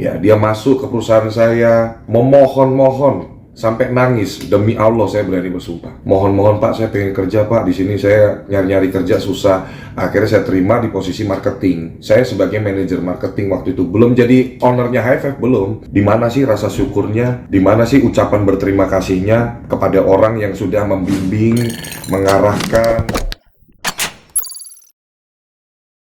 Ya, dia masuk ke perusahaan saya, memohon-mohon sampai nangis. Demi Allah saya berani bersumpah. Mohon-mohon Pak, saya pengen kerja Pak. Di sini saya nyari-nyari kerja susah. Akhirnya saya terima di posisi marketing. Saya sebagai manajer marketing waktu itu, belum jadi ownernya High Five, belum. Di mana sih rasa syukurnya? Di mana sih ucapan berterima kasihnya kepada orang yang sudah membimbing, mengarahkan?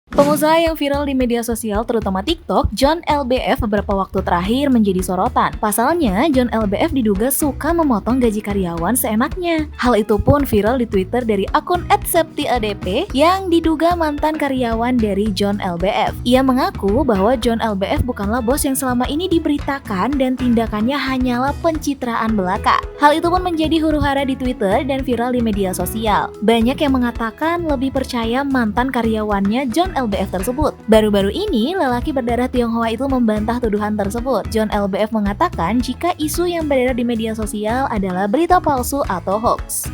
Pengusaha yang viral di media sosial terutama TikTok, John LBF beberapa waktu terakhir menjadi sorotan. Pasalnya, John LBF diduga suka memotong gaji karyawan seenaknya. Hal itu pun viral di Twitter dari akun @septiadp yang diduga mantan karyawan dari John LBF. Ia mengaku bahwa John LBF bukanlah bos yang selama ini diberitakan dan tindakannya hanyalah pencitraan belaka. Hal itu pun menjadi huru-hara di Twitter dan viral di media sosial. Banyak yang mengatakan lebih percaya mantan karyawannya John LBF tersebut. Baru-baru ini, lelaki berdarah Tionghoa itu membantah tuduhan tersebut. John LBF mengatakan jika isu yang beredar di media sosial adalah berita palsu atau hoax.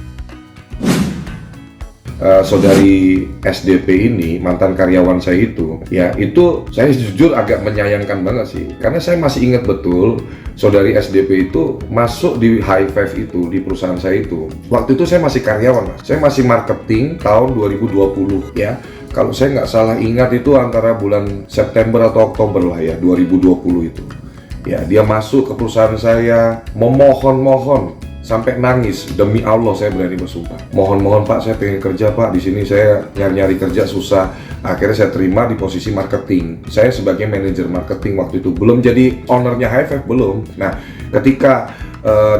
Saudari SDP ini, mantan karyawan saya itu, ya itu saya jujur agak menyayangkan banget sih, karena saya masih ingat betul saudari SDP itu masuk di High Five itu, di perusahaan saya itu. Waktu itu saya masih karyawan, Mas. Saya masih marketing tahun 2020 ya. Kalau saya nggak salah ingat itu antara bulan September atau Oktober lah ya, 2020 itu. Ya, dia masuk ke perusahaan saya, memohon-mohon sampai nangis. Demi Allah saya berani bersumpah. Mohon-mohon Pak, saya pengen kerja Pak. Di sini saya nyari-nyari kerja susah. Akhirnya saya terima di posisi marketing. Saya sebagai manajer marketing waktu itu, belum jadi ownernya High Five, belum. Nah, ketika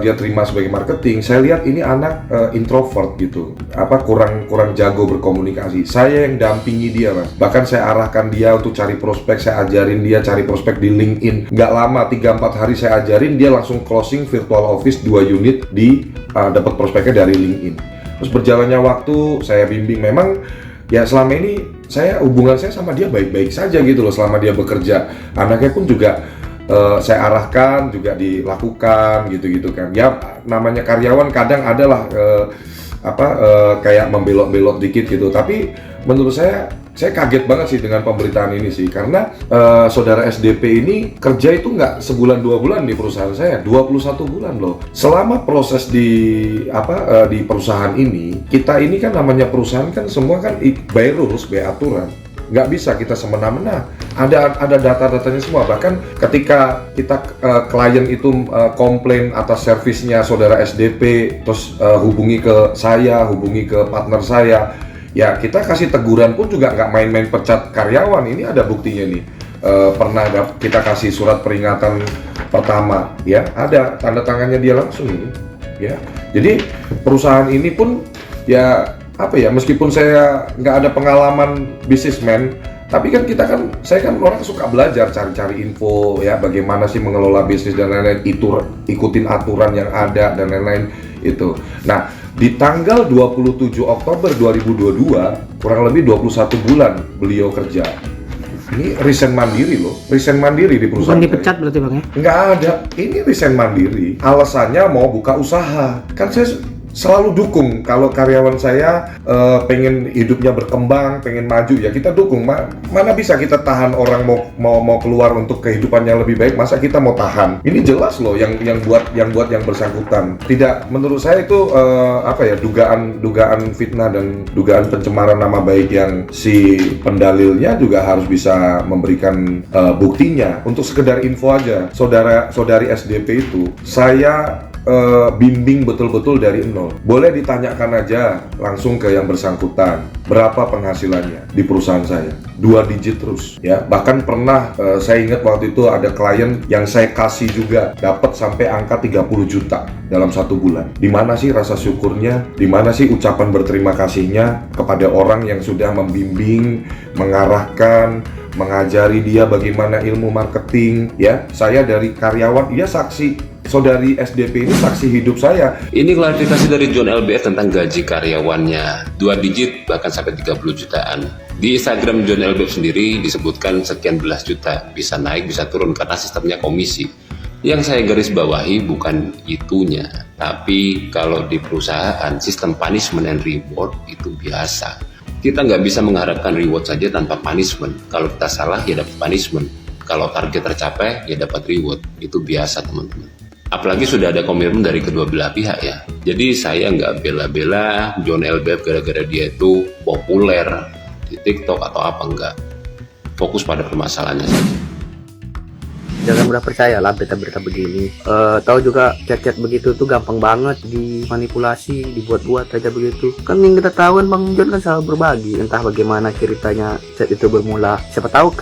dia terima sebagai marketing, saya lihat ini anak introvert gitu, kurang jago berkomunikasi. Saya yang dampingi dia, Mas. Bahkan saya arahkan dia untuk cari prospek, saya ajarin dia cari prospek di LinkedIn. Nggak lama, 3-4 hari saya ajarin, dia langsung closing virtual office 2 unit di dapat prospeknya dari LinkedIn. Terus berjalannya waktu, saya bimbing. Memang ya selama ini hubungan saya sama dia baik-baik saja gitu loh selama dia bekerja. Anaknya pun juga saya arahkan, juga dilakukan gitu-gitu kan. Ya namanya karyawan kadang adalah kayak membelot-belot dikit gitu. Tapi menurut saya kaget banget sih dengan pemberitaan ini sih, karena saudara SDP ini kerja itu nggak sebulan 2 bulan di perusahaan saya, 21 bulan loh. Selama proses di perusahaan ini, kita ini kan namanya perusahaan kan semua kan by rules, by aturan. Nggak bisa kita semena-mena, ada data-datanya semua. Bahkan ketika klien itu komplain atas servisnya saudara SDP, terus hubungi ke saya, hubungi ke partner saya, ya kita kasih teguran pun juga nggak main-main pecat karyawan. Ini ada buktinya nih. Pernah kita kasih surat peringatan pertama, ya ada tanda tangannya dia langsung ini, ya. Jadi perusahaan ini pun ya meskipun saya nggak ada pengalaman bisnismen, tapi kan saya kan orang suka belajar, cari-cari info ya, bagaimana sih mengelola bisnis dan lain-lain, ikutin aturan yang ada dan lain-lain itu. Nah, di tanggal 27 Oktober 2022, kurang lebih 21 bulan beliau kerja. Ini resign mandiri loh, resign mandiri di perusahaan. Bukan dipecat berarti Bang ya? Nggak ada, ini resign mandiri. Alasannya mau buka usaha. Kan saya selalu dukung kalau karyawan saya pengen hidupnya berkembang, pengen maju, ya kita dukung. Mana bisa kita tahan orang mau keluar untuk kehidupan yang lebih baik, masa kita mau tahan? Ini jelas loh yang buat yang bersangkutan. Tidak, menurut saya itu dugaan fitnah dan dugaan pencemaran nama baik yang si pendalilnya juga harus bisa memberikan buktinya. Untuk sekedar info aja, saudari SDP itu saya bimbing betul-betul dari nol. Boleh ditanyakan aja langsung ke yang bersangkutan, berapa penghasilannya di perusahaan saya, 2 digit terus ya. Bahkan pernah saya ingat waktu itu ada klien yang saya kasih juga dapat sampai angka 30 juta dalam 1 bulan. Di mana sih rasa syukurnya? Di mana sih ucapan berterima kasihnya kepada orang yang sudah membimbing, mengarahkan, mengajari dia bagaimana ilmu marketing ya. Saya dari karyawan, dia saksi. Saudari SDP ini saksi hidup saya. Ini klarifikasi dari John LBF tentang gaji karyawannya 2 digit bahkan sampai 30 jutaan. Di Instagram John LBF sendiri disebutkan sekian belas juta, bisa naik bisa turun karena sistemnya komisi. Yang saya garis bawahi bukan itunya, tapi kalau di perusahaan sistem punishment and reward itu biasa. Kita nggak bisa mengharapkan reward saja tanpa punishment. Kalau kita salah ya dapat punishment. Kalau target tercapai, ya dapat reward. Itu biasa teman-teman. Apalagi sudah ada komitmen dari kedua belah pihak ya. Jadi saya nggak bela-bela John LBF gara-gara dia itu populer di TikTok atau apa, enggak. Fokus pada permasalahannya saja. Jangan mudah percaya lah berita-berita begini. Tahu juga chat-chat begitu tuh gampang banget dimanipulasi, dibuat-buat aja begitu. Kan yang kita tahu kan Bang John kan selalu berbagi entah bagaimana ceritanya chat itu bermula. Siapa tahu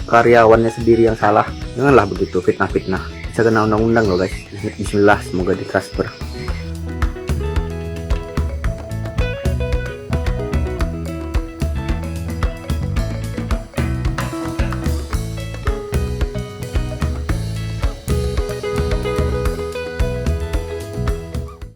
karyawannya sendiri yang salah. Janganlah begitu fitnah-fitnah. Bisa kena undang-undang loh guys. Bismillah, semoga ditransfer.